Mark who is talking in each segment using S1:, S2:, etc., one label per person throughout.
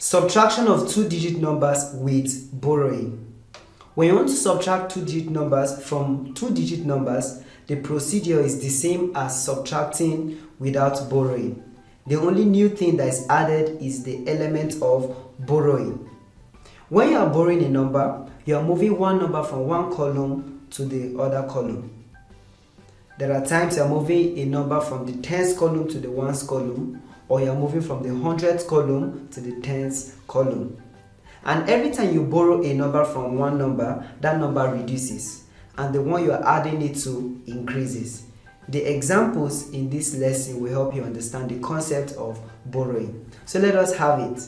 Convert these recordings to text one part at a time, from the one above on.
S1: Subtraction of two-digit numbers with borrowing. When you want to subtract two-digit numbers from two-digit numbers, the procedure is the same as subtracting without borrowing. The only new thing that is added is the element of borrowing. When you are borrowing a number, you are moving one number from one column to the other column. There are times you are moving a number from the tens column to the ones column, or you are moving from the hundredths column to the tens column. And every time you borrow a number from one number, that number reduces, and the one you are adding it to increases. The examples in this lesson will help you understand the concept of borrowing. So let us have it.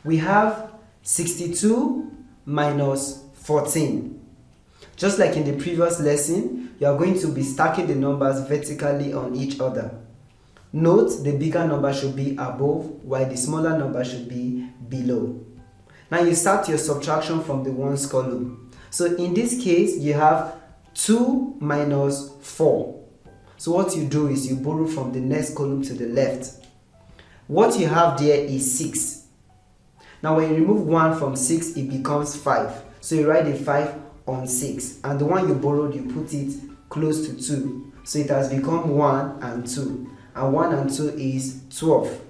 S1: We have 62 minus 14. Just like in the previous lesson, you are going to be stacking the numbers vertically on each other. Note the bigger number should be above while the smaller number should be below. Now you start your subtraction from the ones column. So in this case, you have 2 minus 4. So what you do is you borrow from the next column to the left. What you have there is 6. Now when you remove 1 from 6, it becomes 5. So you write a 5 on 6. And the one you borrowed, you put it close to 2. So it has become 1 and 2. And 1 and 2 is 12.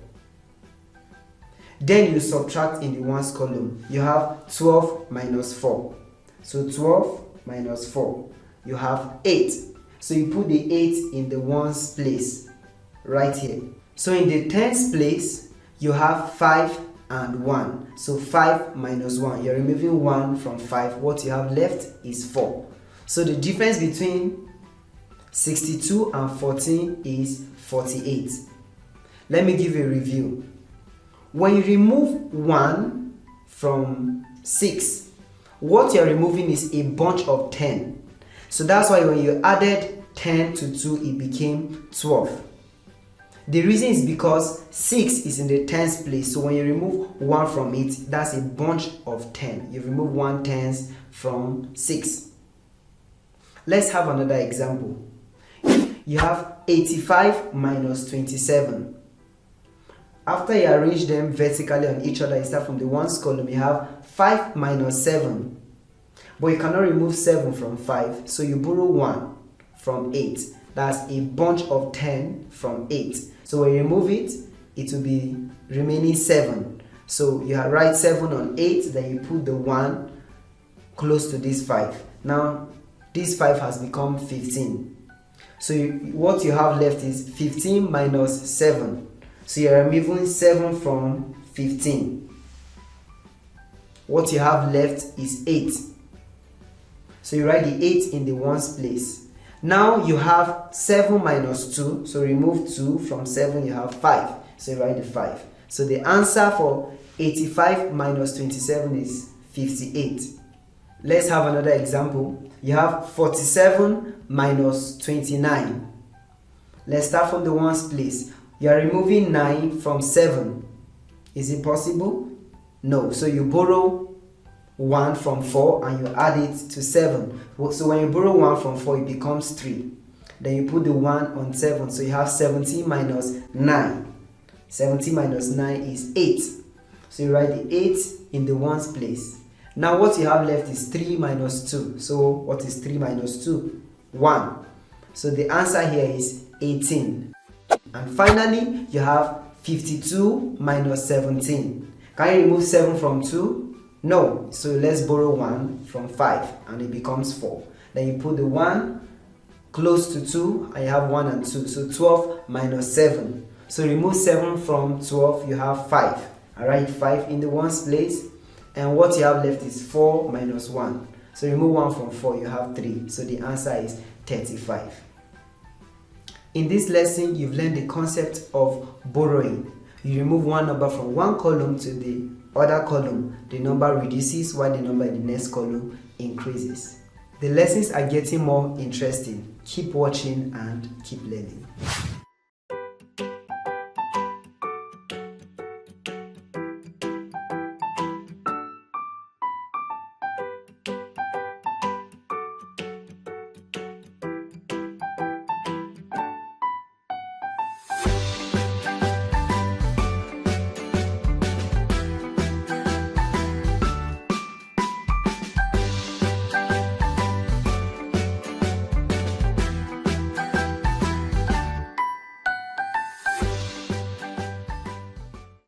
S1: Then you subtract in the ones column. You have 12 minus 4. So 12 minus 4. You have 8. So you put the 8 in the ones place, right here. So in the tens place, you have 5 and 1. So 5 minus 1. You're removing 1 from 5. What you have left is 4. So the difference between 62 and 14 is 48. Let me give you a review. When you remove 1 from 6, what you're removing is a bunch of 10. So that's why when you added 10 to 2, it became 12. The reason is because 6 is in the tens place. So when you remove 1 from it, that's a bunch of 10. You remove 1 tens from 6. Let's have another example. You have 85 minus 27. After you arrange them vertically on each other, you start from the ones column, you have 5 minus 7. But you cannot remove 7 from 5, so you borrow 1 from 8. That's a bunch of 10 from 8. So when you remove it, it will be remaining 7. So you write 7 on 8, then you put the 1 close to this 5. Now, this 5 has become 15. So what you have left is 15 minus 7. So you are removing 7 from 15. What you have left is 8. So you write the 8 in the ones place. Now you have 7 minus 2. So remove 2 from 7, you have 5. So you write the 5. So the answer for 85 minus 27 is 58. Let's have another example. You have 47 minus 29. Let's start from the ones place. You are removing 9 from 7. Is it possible? No. So you borrow 1 from 4 and you add it to 7. So when you borrow 1 from 4, it becomes 3. Then you put the 1 on 7. So you have 17 minus 9. 17 minus 9 is 8. So you write the 8 in the ones place. Now what you have left is 3 minus 2. So what is 3 minus 2? 1. So the answer here is 18. And finally, you have 52 minus 17. Can you remove 7 from 2? No. So let's borrow 1 from 5 and it becomes 4. Then you put the 1 close to 2 and you have 1 and 2. So 12 minus 7. So remove 7 from 12, you have 5. I write 5 in the ones place. And what you have left is 4 minus 1. So remove 1 from 4, you have 3. So the answer is 35. In this lesson, you've learned the concept of borrowing. You remove one number from one column to the other column. The number reduces while the number in the next column increases. The lessons are getting more interesting. Keep watching and keep learning.